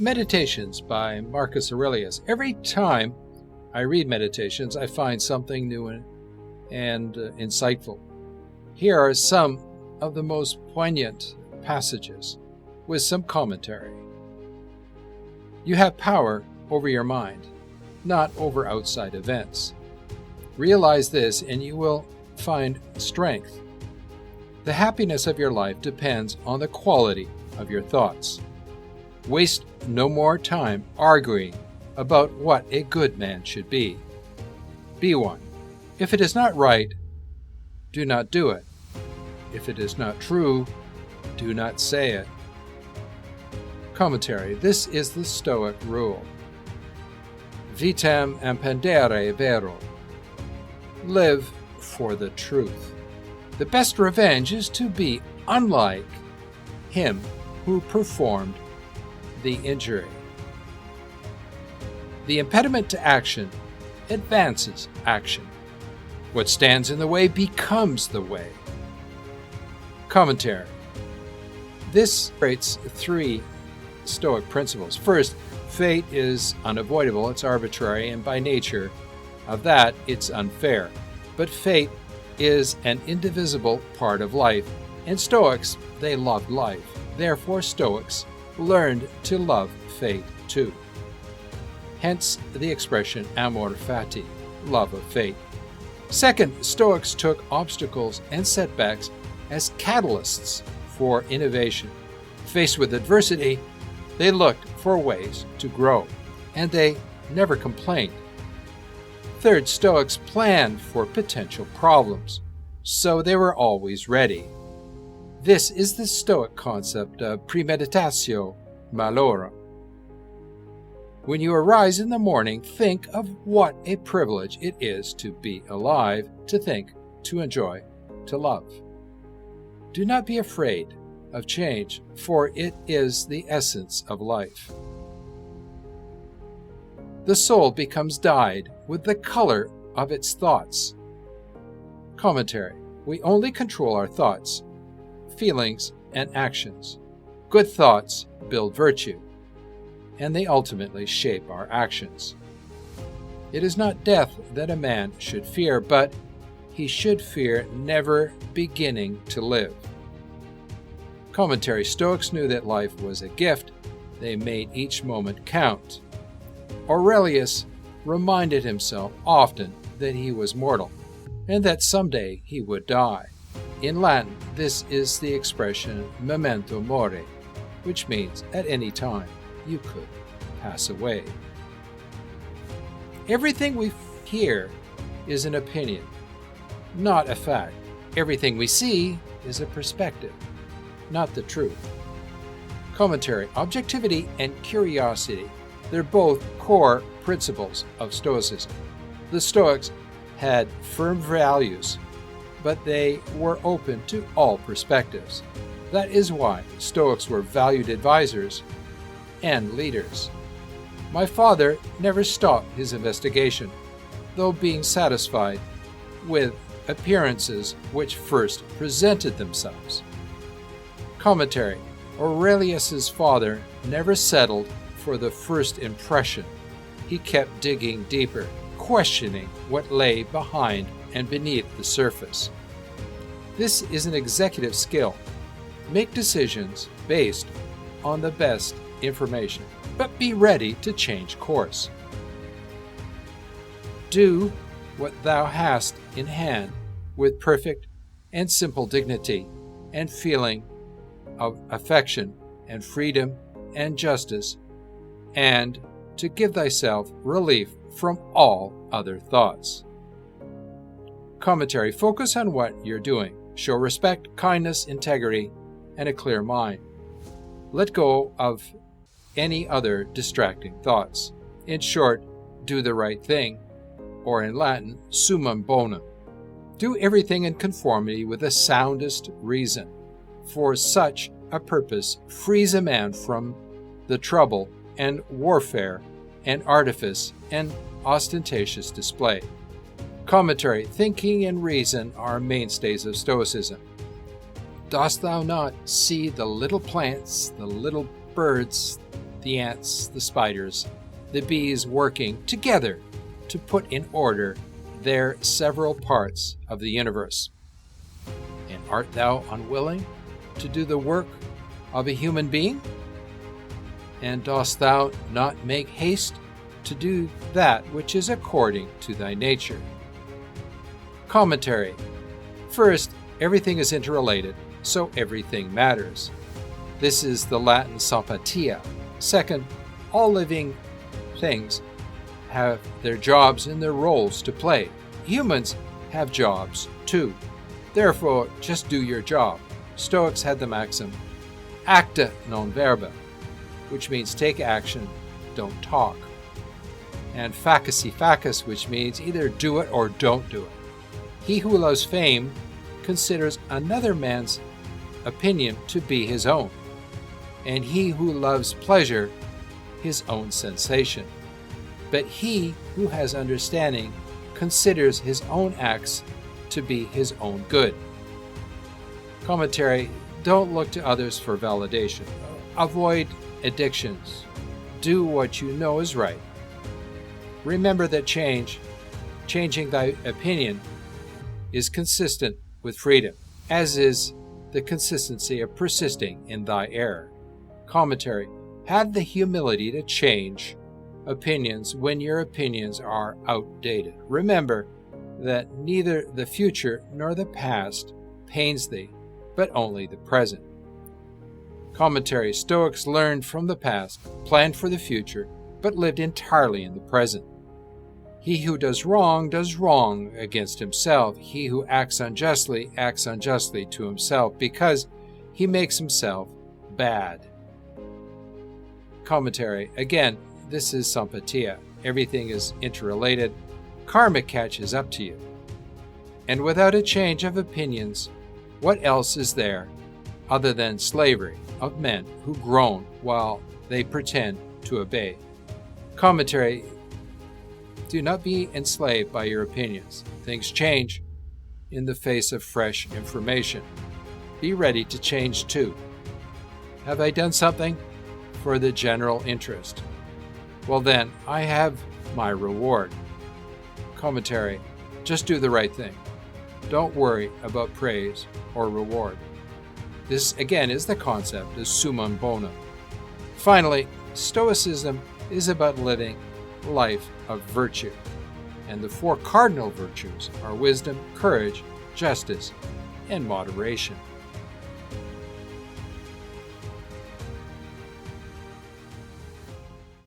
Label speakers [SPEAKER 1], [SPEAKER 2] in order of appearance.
[SPEAKER 1] Meditations by Marcus Aurelius. Every time I read Meditations, I find something new and insightful. Here are some of the most poignant passages with some commentary. You have power over your mind, not over outside events. Realize this and you will find strength. The happiness of your life depends on the quality of your thoughts. Waste no more time arguing about what a good man should be. Be one. If it is not right, do not do it. If it is not true, do not say it. Commentary. This is the Stoic rule. Vitam impendere vero. Live for the truth. The best revenge is to be unlike him who performed the injury. The impediment to action advances action. What stands in the way becomes the way. Commentary. This creates three Stoic principles. First, fate is unavoidable, it's arbitrary, and by nature of that, it's unfair. But fate is an indivisible part of life, and Stoics, they loved life. Therefore, Stoics learned to love fate too. Hence the expression amor fati, love of fate. Second, Stoics took obstacles and setbacks as catalysts for innovation. Faced with adversity, they looked for ways to grow, and they never complained. Third, Stoics planned for potential problems, so they were always ready. This is the Stoic concept of premeditatio malorum. When you arise in the morning, think of what a privilege it is to be alive, to think, to enjoy, to love. Do not be afraid of change, for it is the essence of life. The soul becomes dyed with the color of its thoughts. Commentary. We only control our thoughts, feelings, and actions. Good thoughts build virtue, and they ultimately shape our actions. It is not death that a man should fear, but he should fear never beginning to live. Commentary. Stoics knew that life was a gift. They made each moment count. Aurelius reminded himself often that he was mortal, and that someday he would die. In Latin, this is the expression memento mori, which means at any time you could pass away. Everything we hear is an opinion, not a fact. Everything we see is a perspective, not the truth. Commentary. Objectivity and curiosity, they're both core principles of Stoicism. The Stoics had firm values, but they were open to all perspectives. That is why Stoics were valued advisors and leaders. My father never stopped his investigation, though being satisfied with appearances which first presented themselves. Commentary. Aurelius's father never settled for the first impression. He kept digging deeper, questioning what lay behind and beneath the surface. This is an executive skill. Make decisions based on the best information, but be ready to change course. Do what thou hast in hand with perfect and simple dignity and feeling of affection and freedom and justice, and to give thyself relief from all other thoughts. Commentary. Focus on what you're doing. Show respect, kindness, integrity, and a clear mind. Let go of any other distracting thoughts. In short, do the right thing, or in Latin, summum bonum. Do everything in conformity with the soundest reason, for such a purpose frees a man from the trouble and warfare and artifice and ostentatious display. Commentary. Thinking and reason are mainstays of Stoicism. Dost thou not see the little plants, the little birds, the ants, the spiders, the bees working together to put in order their several parts of the universe. And art thou unwilling to do the work of a human being? And dost thou not make haste to do that which is according to thy nature? Commentary. First, everything is interrelated, so everything matters. This is the Latin sympatia. Second, all living things have their jobs and their roles to play. Humans have jobs too. Therefore, just do your job. Stoics had the maxim, acta non verba, which means take action, don't talk. And facere facus, which means either do it or don't do it. He who loves fame considers another man's opinion to be his own, and he who loves pleasure his own sensation. But he who has understanding considers his own acts to be his own good. Commentary. Don't look to others for validation. Avoid addictions. Do what you know is right. Remember that changing thy opinion, is consistent with freedom, as is the consistency of persisting in thy error. Commentary. Have the humility to change opinions when your opinions are outdated. Remember that neither the future nor the past pains thee, but only the present. Commentary. Stoics learned from the past, planned for the future, but lived entirely in the present. He who does wrong against himself. He who acts unjustly to himself, because he makes himself bad. Commentary. Again, this is sympatia. Everything is interrelated. Karma catches up to you. And without a change of opinions, what else is there other than slavery of men who groan while they pretend to obey? Commentary. Do not be enslaved by your opinions. Things change in the face of fresh information. Be ready to change too. Have I done something for the general interest? Well then, I have my reward. Commentary. Just do the right thing. Don't worry about praise or reward. This again is the concept of summum bonum. Finally, Stoicism is about living life of virtue, and the four cardinal virtues are wisdom, courage, justice, and moderation.